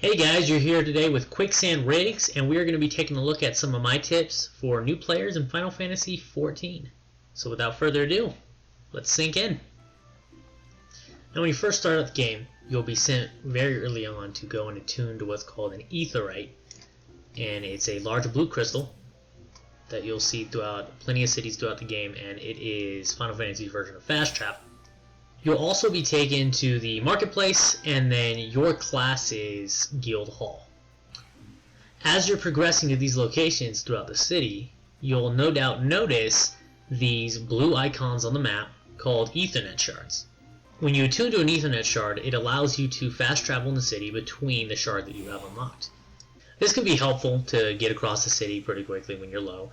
Hey guys, you're here today with Quicksand Rigs, and we are going to be taking a look at some of my tips for new players in Final Fantasy XIV. So without further ado, let's sink in. Now when you first start out the game, you'll be sent very early on to go and attune to what's called an Etherite, and it's a large blue crystal that you'll see throughout plenty of cities throughout the game, and it is Final Fantasy's version of fast travel. You'll also be taken to the marketplace and then your class's guild hall. As you're progressing to these locations throughout the city, you'll no doubt notice these blue icons on the map called Ethernet shards. When you attune to an Ethernet shard, it allows you to fast travel in the city between the shard that you have unlocked. This can be helpful to get across the city pretty quickly when you're low,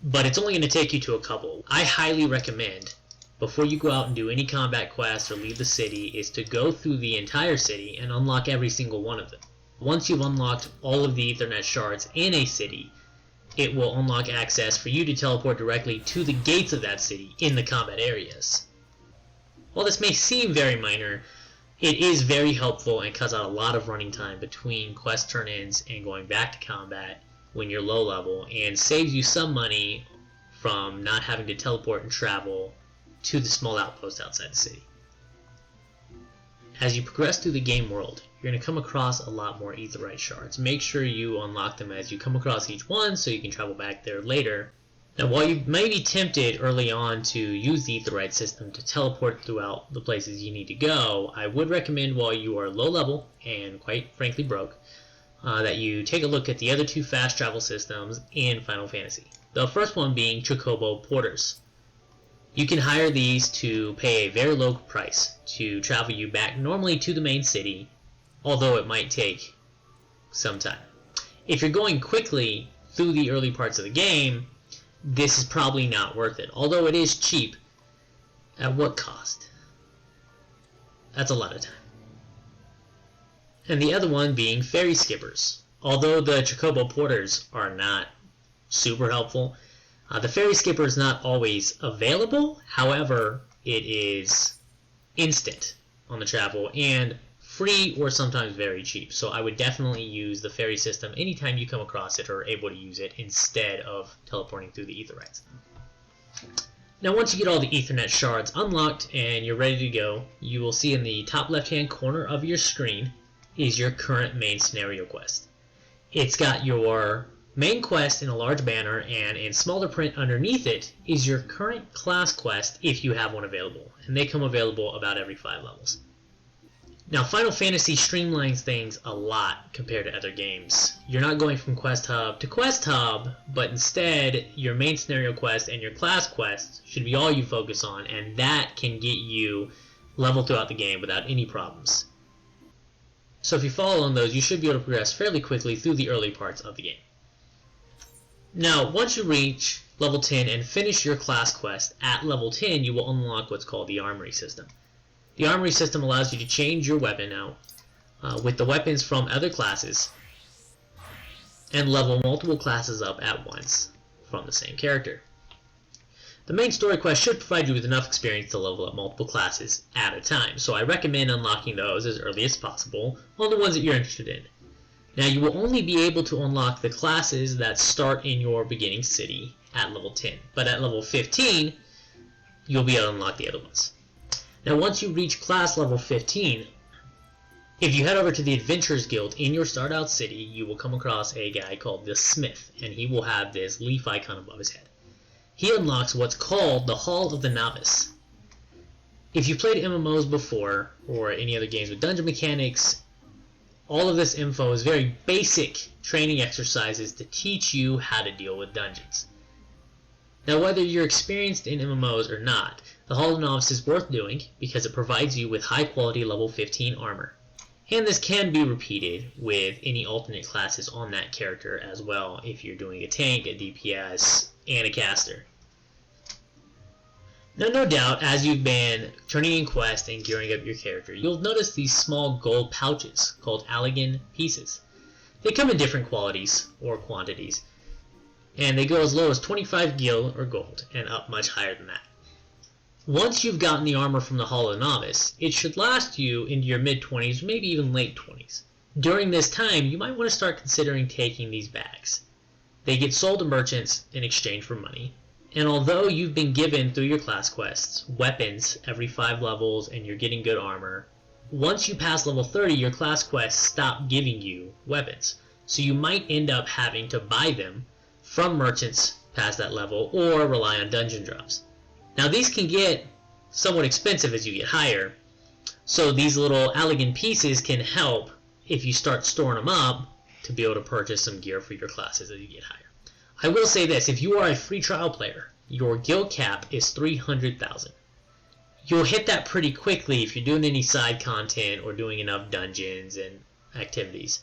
but it's only going to take you to a couple. I highly recommend, before you go out and do any combat quests or leave the city, is to go through the entire city and unlock every single one of them. Once you've unlocked all of the Ethernet shards in a city, it will unlock access for you to teleport directly to the gates of that city in the combat areas. While this may seem very minor, it is very helpful and cuts out a lot of running time between quest turn-ins and going back to combat when you're low level, and saves you some money from not having to teleport and travel to the small outpost outside the city. As you progress through the game world, you're going to come across a lot more Etherite shards. Make sure you unlock them as you come across each one so you can travel back there later. Now, while you may be tempted early on to use the Etherite system to teleport throughout the places you need to go, I would recommend, while you are low level and quite frankly broke, that you take a look at the other two fast travel systems in Final Fantasy. The first one being Jacobo porters. You can hire these to pay a very low price to travel you back normally to the main city, although it might take some time. If you're going quickly through the early parts of the game, this is probably not worth it. Although it is cheap, at what cost? That's a lot of time. And the other one being ferry skippers. Although the Jacobo porters are not super helpful, the ferry skipper is not always available. However, it is instant on the travel and free or sometimes very cheap. So I would definitely use the ferry system anytime you come across it or are able to use it instead of teleporting through the Etherites. Now once you get all the Ethernet shards unlocked and you're ready to go, you will see in the top left hand corner of your screen is your current main scenario quest. It's got your main quest in a large banner, and in smaller print underneath it is your current class quest if you have one available, and they come available about every 5 levels. Now Final Fantasy streamlines things a lot compared to other games. You're not going from quest hub to quest hub, but instead your main scenario quest and your class quest should be all you focus on, and that can get you level throughout the game without any problems. So if you follow on those, you should be able to progress fairly quickly through the early parts of the game. Now, once you reach level 10 and finish your class quest, at level 10 you will unlock what's called the Armory system. The Armory system allows you to change your weapon out with the weapons from other classes and level multiple classes up at once from the same character. The main story quest should provide you with enough experience to level up multiple classes at a time, so I recommend unlocking those as early as possible on the ones that you're interested in. Now you will only be able to unlock the classes that start in your beginning city at level 10, but at level 15 you'll be able to unlock the other ones. Now once you reach class level 15, if you head over to the Adventurers Guild in your start out city, you will come across a guy called the Smith, and he will have this leaf icon above his head. He unlocks what's called the Hall of the Novice. If you've played MMOs before, or any other games with dungeon mechanics, all of this info is very basic training exercises to teach you how to deal with dungeons. Now whether you're experienced in MMOs or not, the Hall of Novice is worth doing because it provides you with high quality level 15 armor. And this can be repeated with any alternate classes on that character as well if you're doing a tank, a DPS, and a caster. Now no doubt, as you've been turning in quests and gearing up your character, you'll notice these small gold pouches called Allegan pieces. They come in different qualities or quantities, and they go as low as 25 gil or gold and up much higher than that. Once you've gotten the armor from the Hall of Novice, it should last you into your mid-20s, maybe even late 20s. During this time, you might want to start considering taking these bags. They get sold to merchants in exchange for money, and although you've been given through your class quests weapons every 5 levels and you're getting good armor, once you pass level 30, your class quests stop giving you weapons. So you might end up having to buy them from merchants past that level or rely on dungeon drops. Now these can get somewhat expensive as you get higher, so these little elegant pieces can help if you start storing them up to be able to purchase some gear for your classes as you get higher. I will say this, if you are a free trial player, your guild cap is 300,000. You'll hit that pretty quickly if you're doing any side content or doing enough dungeons and activities.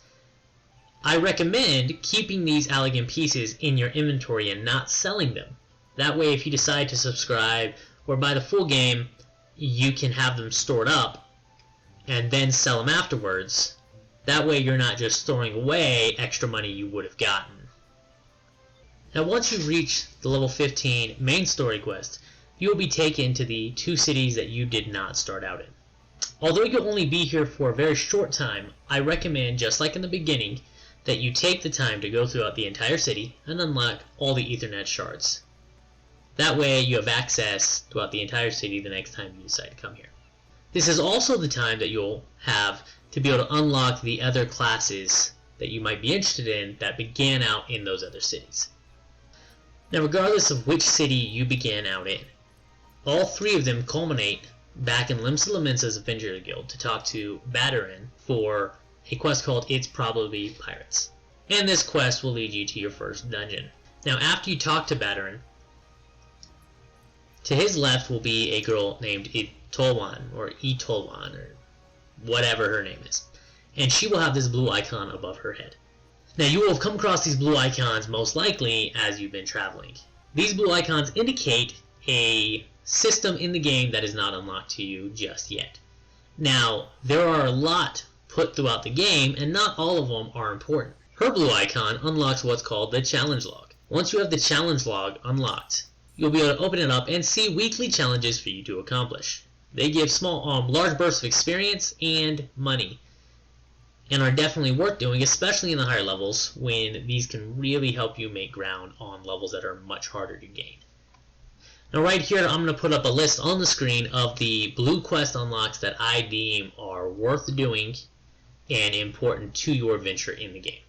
I recommend keeping these elegant pieces in your inventory and not selling them. That way if you decide to subscribe or buy the full game, you can have them stored up and then sell them afterwards. That way you're not just throwing away extra money you would have gotten. Now once you reach the level 15 main story quest, you will be taken to the 2 cities that you did not start out in. Although you'll only be here for a very short time, I recommend, just like in the beginning, that you take the time to go throughout the entire city and unlock all the Etherite shards. That way you have access throughout the entire city the next time you decide to come here. This is also the time that you'll have to be able to unlock the other classes that you might be interested in that began out in those other cities. Now regardless of which city you began out in, all 3 of them culminate back in Limsa Lamensa's Adventure Guild to talk to Badarin for a quest called It's Probably Pirates. And this quest will lead you to your first dungeon. Now after you talk to Badarin, to his left will be a girl named Etolwan, or whatever her name is. And she will have this blue icon above her head. Now you will have come across these blue icons most likely as you've been traveling. These blue icons indicate a system in the game that is not unlocked to you just yet. Now there are a lot put throughout the game and not all of them are important. Her blue icon unlocks what's called the challenge log. Once you have the challenge log unlocked, you'll be able to open it up and see weekly challenges for you to accomplish. They give large bursts of experience and money, and are definitely worth doing, especially in the higher levels when these can really help you make ground on levels that are much harder to gain. Now right here I'm going to put up a list on the screen of the blue quest unlocks that I deem are worth doing and important to your adventure in the game.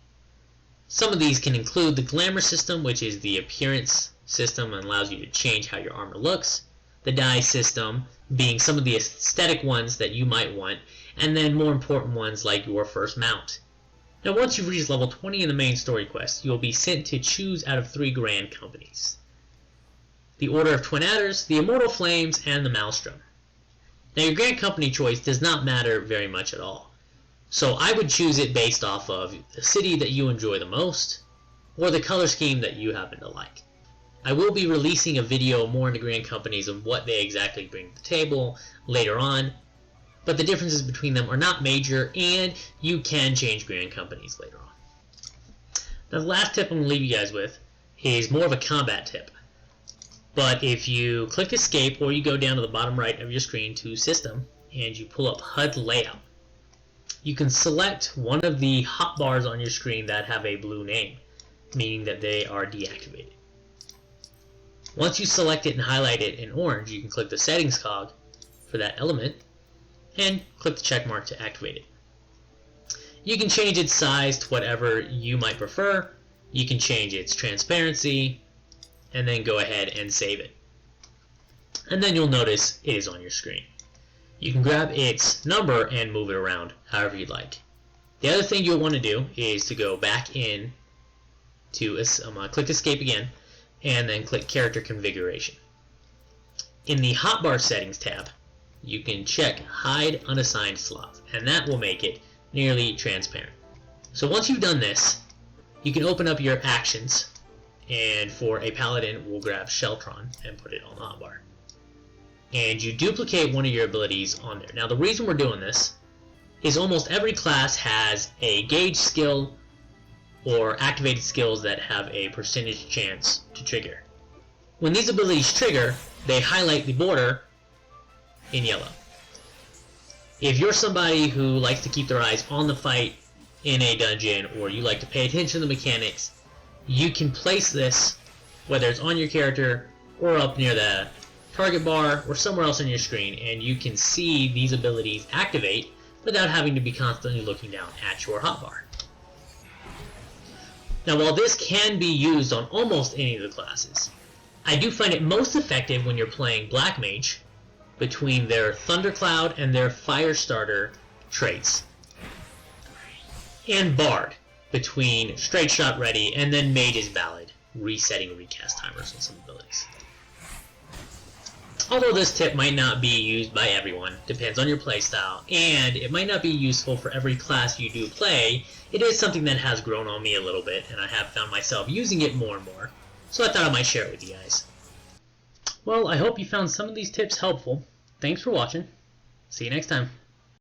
Some of these can include the glamour system, which is the appearance system and allows you to change how your armor looks, the dye system being some of the aesthetic ones that you might want, and then more important ones like your first mount. Now once you've reached level 20 in the main story quest, you'll be sent to choose out of 3 grand companies: the Order of Twin Adders, the Immortal Flames, and the Maelstrom. Now your grand company choice does not matter very much at all, so I would choose it based off of the city that you enjoy the most or the color scheme that you happen to like. I will be releasing a video more into grand companies of what they exactly bring to the table later on, but the differences between them are not major, and you can change grand companies later on. Now the last tip I'm going to leave you guys with is more of a combat tip. But if you click Escape or you go down to the bottom right of your screen to System and you pull up HUD Layout, you can select one of the hotbars on your screen that have a blue name, meaning that they are deactivated. Once you select it and highlight it in orange, you can click the Settings cog for that element and click the check mark to activate it. You can change its size to whatever you might prefer. You can change its transparency and then go ahead and save it. And then you'll notice it is on your screen. You can grab its number and move it around however you'd like. The other thing you'll want to do is to go back in to click Escape again and then click Character Configuration. In the Hotbar Settings tab, you can check Hide Unassigned Slots, and that will make it nearly transparent. So once you've done this, you can open up your actions, and for a Paladin, we'll grab Sheltron and put it on the hotbar. And you duplicate one of your abilities on there. Now the reason we're doing this is almost every class has a gauge skill or activated skills that have a percentage chance to trigger. When these abilities trigger, they highlight the border in yellow. If you're somebody who likes to keep their eyes on the fight in a dungeon, or you like to pay attention to the mechanics, you can place this, whether it's on your character or up near the target bar or somewhere else on your screen, and you can see these abilities activate without having to be constantly looking down at your hotbar. Now, while this can be used on almost any of the classes, I do find it most effective when you're playing Black Mage between their Thundercloud and their Firestarter traits, and Bard between Straight Shot Ready and then Mage's Ballad, resetting recast timers on some abilities. Although this tip might not be used by everyone, depends on your playstyle, and it might not be useful for every class you do play, it is something that has grown on me a little bit, and I have found myself using it more and more, so I thought I might share it with you guys. Well, I hope you found some of these tips helpful. Thanks for watching. See you next time.